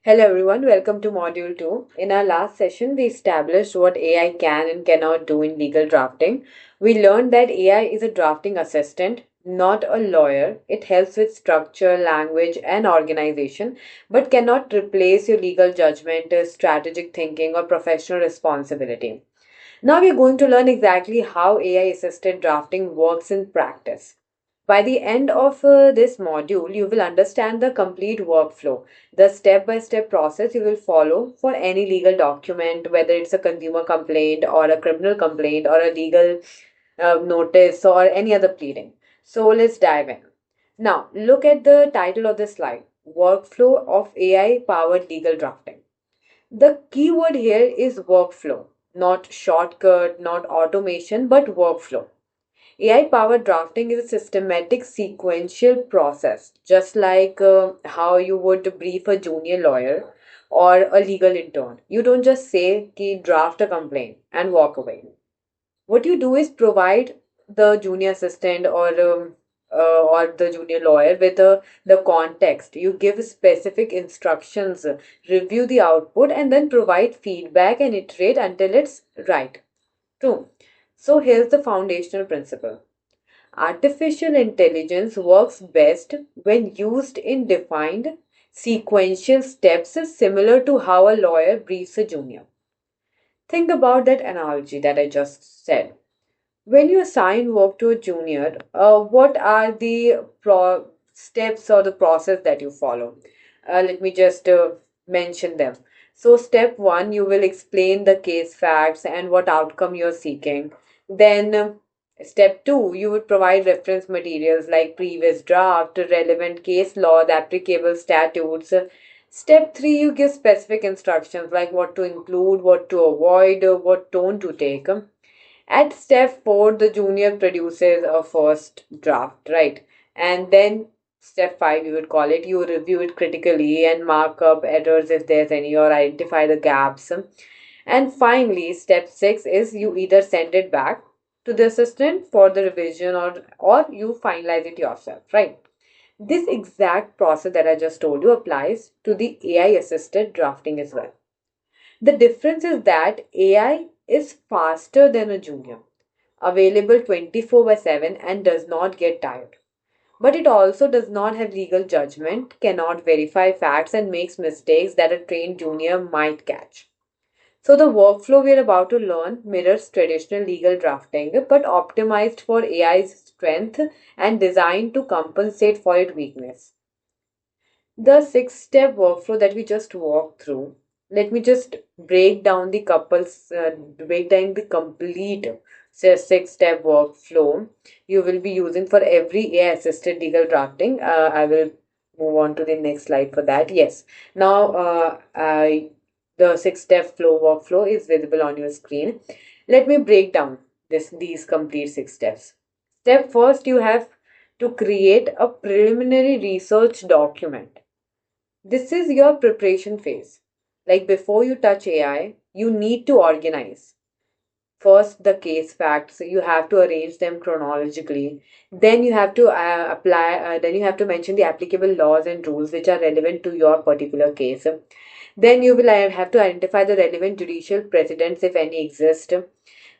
Hello everyone, welcome to Module 2. In our last session, we established what AI can and cannot do in legal drafting. We learned that AI is a drafting assistant, not a lawyer. It helps with structure, language, and organization, but cannot replace your legal judgment, strategic thinking, or professional responsibility. Now we're going to learn exactly how AI assisted drafting works in practice. By the end of this module, you will understand the complete workflow, the step by step process you will follow for any legal document, whether it's a consumer complaint or a criminal complaint or a legal notice or any other pleading. So let's dive in. Now, look at the title of this slide, Workflow of AI Powered Legal Drafting. The key word here is workflow, not shortcut, not automation, but workflow. AI powered drafting is a systematic sequential process, just like how you would brief a junior lawyer or a legal intern. You don't just say, ki draft a complaint and walk away. What you do is provide the junior assistant or the junior lawyer with the context. You give specific instructions, review the output, and then provide feedback and iterate until it's right. True. So here's the foundational principle. Artificial intelligence works best when used in defined sequential steps similar to how a lawyer briefs a junior. Think about that analogy that I just said. When you assign work to a junior, what are the steps or the process that you follow? Let me just mention them. So, step one, you will explain the case facts and what outcome you're seeking. Then, step two, you would provide reference materials like previous draft, relevant case law, the applicable statutes. Step three, you give specific instructions like what to include, what to avoid, what tone to take. At step four, the junior produces a first draft, right? And then step five, you would call it, you review it critically and mark up errors if there's any or identify the gaps. And finally, step six is you either send it back to the assistant for the revision or you finalize it yourself, right? This exact process that I just told you applies to the AI assisted drafting as well. The difference is that AI is faster than a junior, available 24 by 7 and does not get tired. But it also does not have legal judgment, cannot verify facts, and makes mistakes that a trained junior might catch. So, the workflow we are about to learn mirrors traditional legal drafting but optimized for AI's strength and designed to compensate for its weakness. The six-step workflow that we just walked through, let me just break down the complete six-step workflow you will be using for every AI assisted legal drafting. I will move on to the next slide for that. Yes. Now, the six-step flow workflow is visible on your screen. Let me break down these complete six steps. Step first, you have to create a preliminary research document. This is your preparation phase. Like before you touch AI, you need to organize. First, the case facts, you have to arrange them chronologically. Then you have to then you have to mention the applicable laws and rules which are relevant to your particular case. Then you will have to identify the relevant judicial precedents if any exist.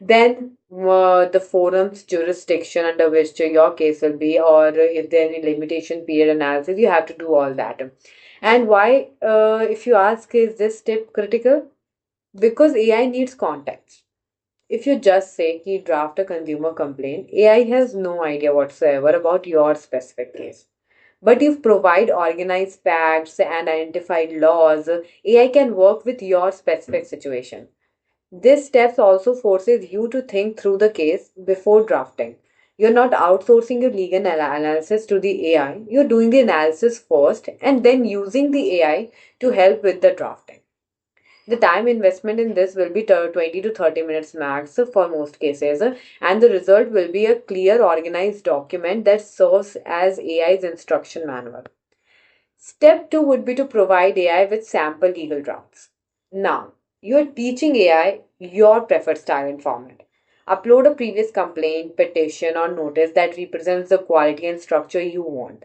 Then the forum's jurisdiction under which your case will be, or if there any limitation period analysis, you have to do all that. And why, if you ask, is this tip critical? Because AI needs context. If you just say he draft a consumer complaint, AI has no idea whatsoever about your specific case. But if provide organized facts and identified laws, AI can work with your specific situation. This steps also forces you to think through the case before drafting. You're not outsourcing your legal analysis to the AI. You're doing the analysis first and then using the AI to help with the drafting. The time investment in this will be 20 to 30 minutes max for most cases, and the result will be a clear, organized document that serves as AI's instruction manual. Step 2 would be to provide AI with sample legal drafts. Now, you're teaching AI your preferred style and format. Upload a previous complaint, petition, or notice that represents the quality and structure you want.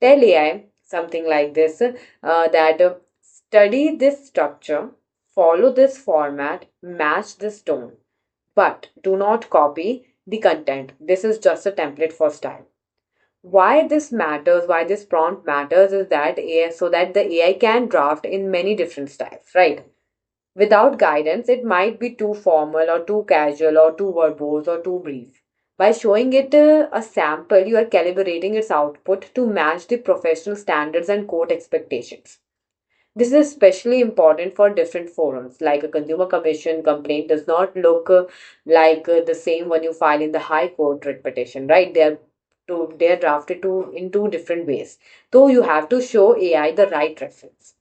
Tell AI something like this that Study this structure, follow this format, match this tone, but do not copy the content. This is just a template for style. Why this matters, why this prompt matters is that AI, so that the AI can draft in many different styles, right? Without guidance, it might be too formal or too casual or too verbose or too brief. By showing it a sample, you are calibrating its output to match the professional standards and court expectations. This is especially important for different forums, like a consumer commission complaint does not look like the same when you file in the High Court writ petition, right? They are drafted in two different ways. So you have to show AI the right reference.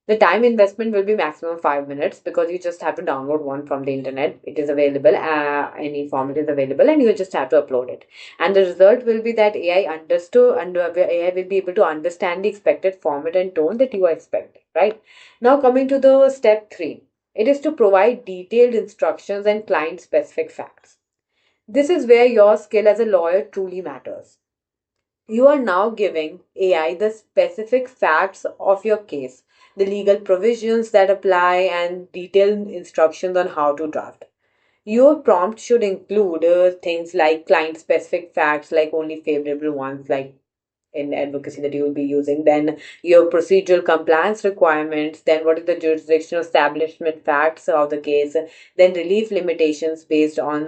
The time investment will be maximum 5 minutes because you just have to download one from the internet. It is available, any format is available, and you just have to upload it. And the result will be that AI will be able to understand the expected format and tone that you are expecting, right? Now, coming to the step three, it is to provide detailed instructions and client specific facts. This is where your skill as a lawyer truly matters. You are now giving AI the specific facts of your case, the legal provisions that apply, and detailed instructions on how to draft. Your prompt should include things like client specific facts, like only favorable ones, like in advocacy that you will be using, then your procedural compliance requirements, then what is the jurisdictional establishment facts of the case, then relief limitations based on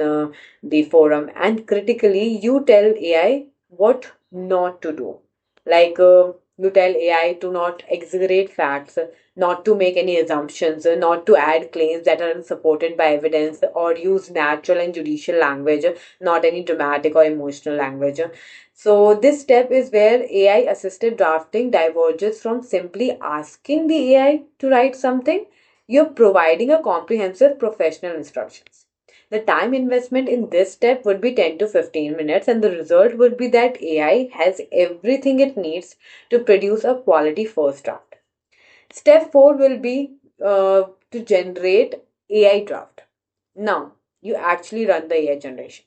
the forum, and critically, you tell AI what not to do. Like you tell AI to not exaggerate facts, not to make any assumptions, not to add claims that are unsupported by evidence, or use natural and judicial language, not any dramatic or emotional language. So, this step is where AI assisted drafting diverges from simply asking the AI to write something. You're providing a comprehensive professional instructions. The time investment in this step would be 10 to 15 minutes, and the result would be that AI has everything it needs to produce a quality first draft. Step 4 will be to generate AI draft. Now, you actually run the AI generation.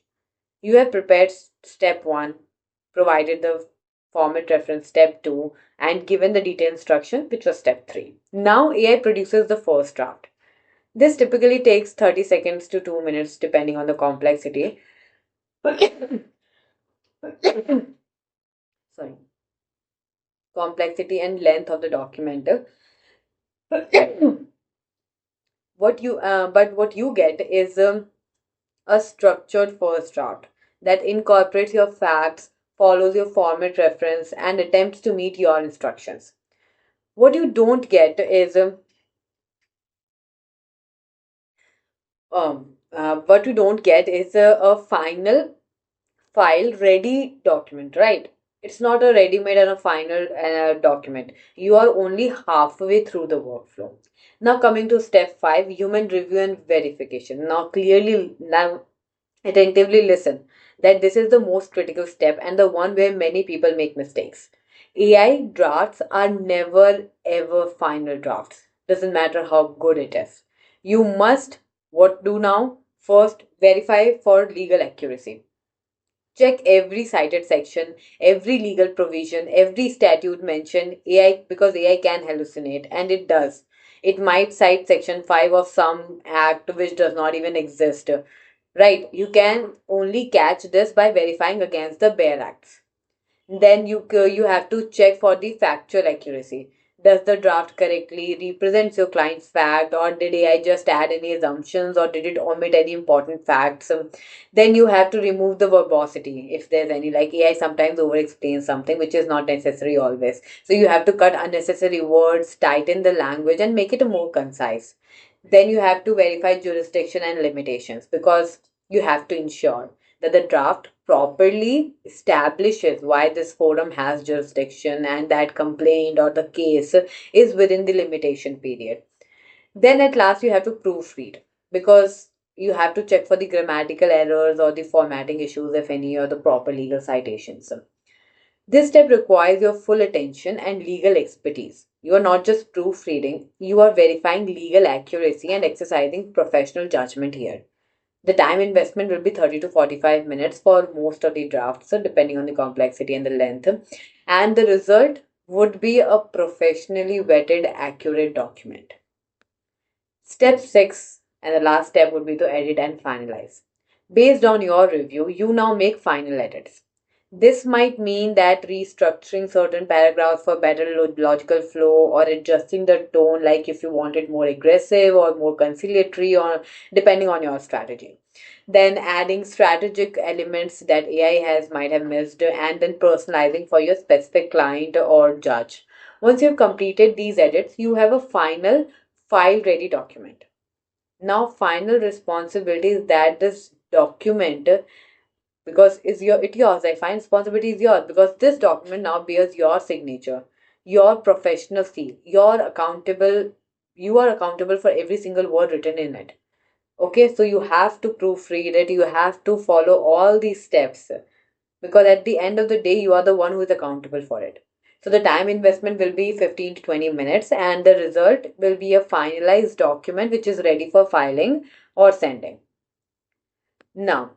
You have prepared step 1, provided the format reference step 2, and given the detailed instruction, which was step 3. Now AI produces the first draft. This typically takes 30 seconds to 2 minutes depending on the complexity. Sorry. Complexity and length of the document. What you get is a structured first draft that incorporates your facts, follows your format reference, and attempts to meet your instructions. What you don't get is what you don't get is a final file ready document, right? It's not a ready made and a final document. You are only halfway through the workflow. Now, coming to step 5, human review and verification. Now attentively listen that this is the most critical step and the one where many people make mistakes. AI drafts are never ever final drafts. Doesn't matter how good it is. You must what do now? First, verify for legal accuracy. Check every cited section, every legal provision, every statute mentioned. AI, because AI can hallucinate, and it does. It might cite section 5 of some act which does not even exist. Right, you can only catch this by verifying against the bare acts. Then you have to check for the factual accuracy. Does the draft correctly represents your client's fact, or did AI just add any assumptions, or did it omit any important facts? Then you have to remove the verbosity if there's any. Like AI sometimes over explains something which is not necessary always. So you have to cut unnecessary words, tighten the language, and make it more concise. Then you have to verify jurisdiction and limitations because you have to ensure that the draft properly establishes why this forum has jurisdiction and that complaint or the case is within the limitation period. Then at last you have to proofread because you have to check for the grammatical errors or the formatting issues, if any, or the proper legal citations. This step requires your full attention and legal expertise. You are not just proofreading, you are verifying legal accuracy and exercising professional judgment here. The time investment will be 30 to 45 minutes for most of the drafts, so depending on the complexity and the length. And the result would be a professionally vetted, accurate document. Step 6, and the last step would be to edit and finalize. Based on your review, you now make final edits. This might mean that restructuring certain paragraphs for better logical flow, or adjusting the tone, like if you want it more aggressive or more conciliatory, or depending on your strategy. Then adding strategic elements that AI has might have missed, and then personalizing for your specific client or judge. Once you've completed these edits, you have a final file ready document. Now, final responsibility is that this document, because it yours, I find responsibility is yours, because this document now bears your signature, your professional seal, you are accountable for every single word written in it. Okay, so you have to proofread it, you have to follow all these steps, because at the end of the day, you are the one who is accountable for it. So the time investment will be 15 to 20 minutes, and the result will be a finalized document which is ready for filing or sending. Now,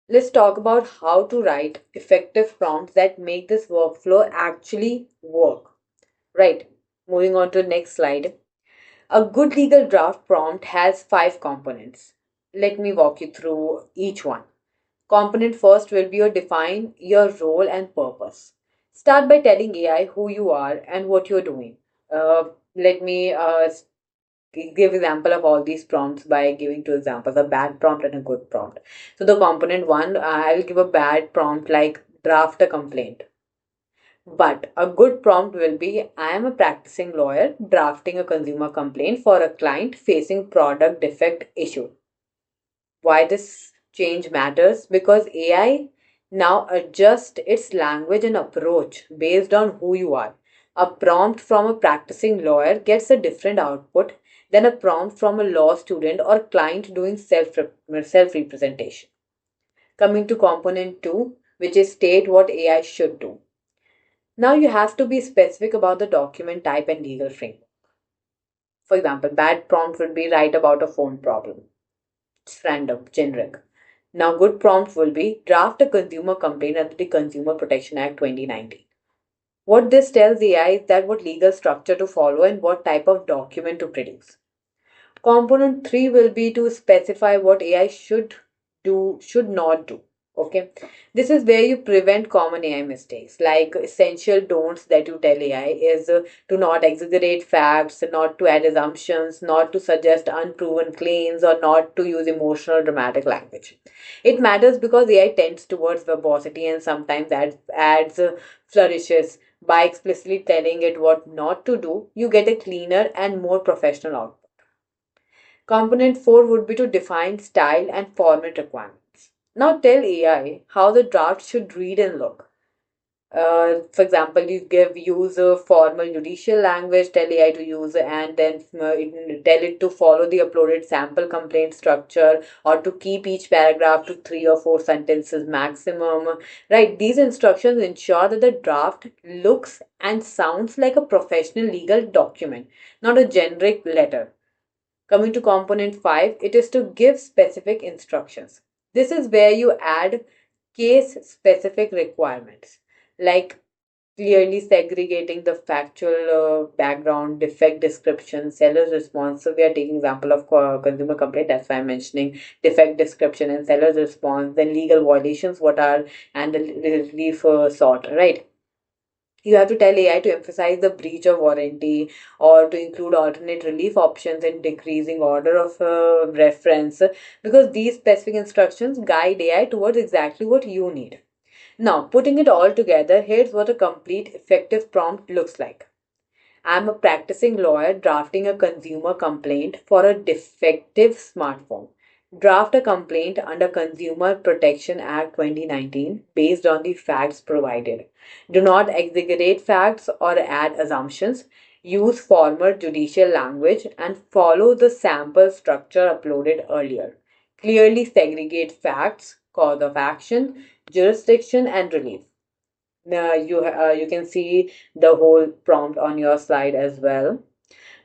let's talk about how to write effective prompts that make this workflow actually work. Right, moving on to the next slide. A good legal draft prompt has 5 components. Let me walk you through each one. Component first will be your define your role and purpose. Start by telling AI who you are and what you're doing. Let me give example of all these prompts by giving two examples: a bad prompt and a good prompt. So the component one, I will give a bad prompt like draft a complaint. But a good prompt will be: I am a practicing lawyer drafting a consumer complaint for a client facing product defect issue. Why this change matters? Because AI now adjusts its language and approach based on who you are. A prompt from a practicing lawyer gets a different output than a prompt from a law student or client doing self representation. Coming to component 2, which is state what AI should do. Now you have to be specific about the document type and legal framework. For example, bad prompt would be write about a phone problem. It's random, generic. Now, good prompt will be draft a consumer complaint under the Consumer Protection Act 2019. What this tells AI is that what legal structure to follow and what type of document to produce. Component 3 will be to specify what AI should do, should not do. Okay, this is where you prevent common AI mistakes. Like essential don'ts that you tell AI is to not exaggerate facts, not to add assumptions, not to suggest unproven claims, or not to use emotional dramatic language. It matters because AI tends towards verbosity, and sometimes that adds flourishes. By explicitly telling it what not to do, you get a cleaner and more professional output. Component 4 would be to define style and format requirements. Now tell AI how the draft should read and look. For example, you use a formal judicial language, tell AI to use, and then tell it to follow the uploaded sample complaint structure, or to keep each paragraph to 3 or 4 sentences maximum. Right, these instructions ensure that the draft looks and sounds like a professional legal document, not a generic letter. Coming to component 5, it is to give specific instructions. This is where you add case specific requirements, like clearly segregating the factual background, defect description, seller's response. So we are taking example of consumer complaint. That's why I'm mentioning defect description and seller's response. Then legal violations, what are, and the relief sought, right? You have to tell AI to emphasize the breach of warranty, or to include alternate relief options in decreasing order of reference, because these specific instructions guide AI towards exactly what you need. Now, putting it all together, here's what a complete effective prompt looks like. I'm a practicing lawyer drafting a consumer complaint for a defective smartphone. Draft a complaint under Consumer Protection Act 2019 based on the facts provided. Do not exaggerate facts or add assumptions. Use formal judicial language and follow the sample structure uploaded earlier. Clearly segregate facts, cause of action, jurisdiction, and relief. You can see the whole prompt on your slide as well.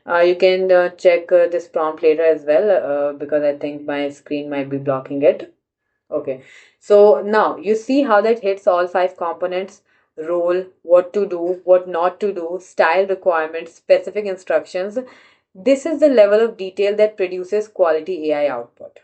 You can check this prompt later as well, because I think my screen might be blocking it. Okay. So now you see how that hits all five components: role, what to do, what not to do, style requirements, specific instructions. This is the level of detail that produces quality AI output.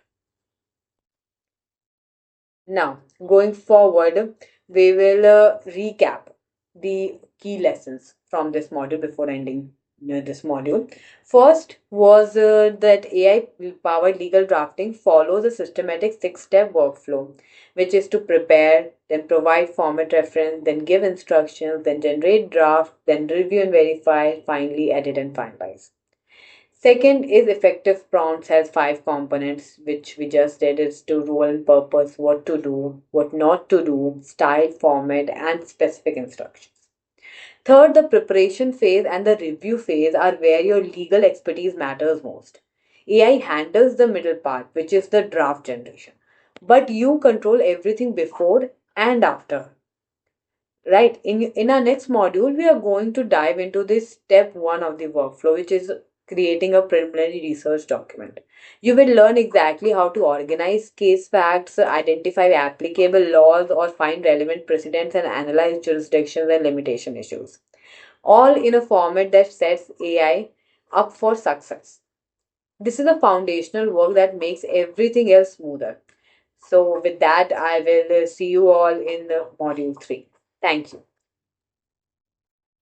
Now, going forward, we will recap the key lessons from this module before ending this module. First was that AI powered legal drafting follows a systematic six-step workflow, which is to prepare, then provide format reference, then give instructions, then generate draft, then review and verify, finally edit and finalize. Second is effective prompts has five components, which we just did is to role and purpose, what to do, what not to do, style, format, and specific instructions. Third, the preparation phase and the review phase are where your legal expertise matters most. AI handles the middle part, which is the draft generation, but you control everything before and after. Right. In our next module, we are going to dive into this step one of the workflow, which is creating a preliminary research document. You will learn exactly how to organize case facts, identify applicable laws, or find relevant precedents and analyze jurisdictions and limitation issues, all in a format that sets AI up for success. This is a foundational work that makes everything else smoother. So, with that, I will see you all in the module 3. Thank you.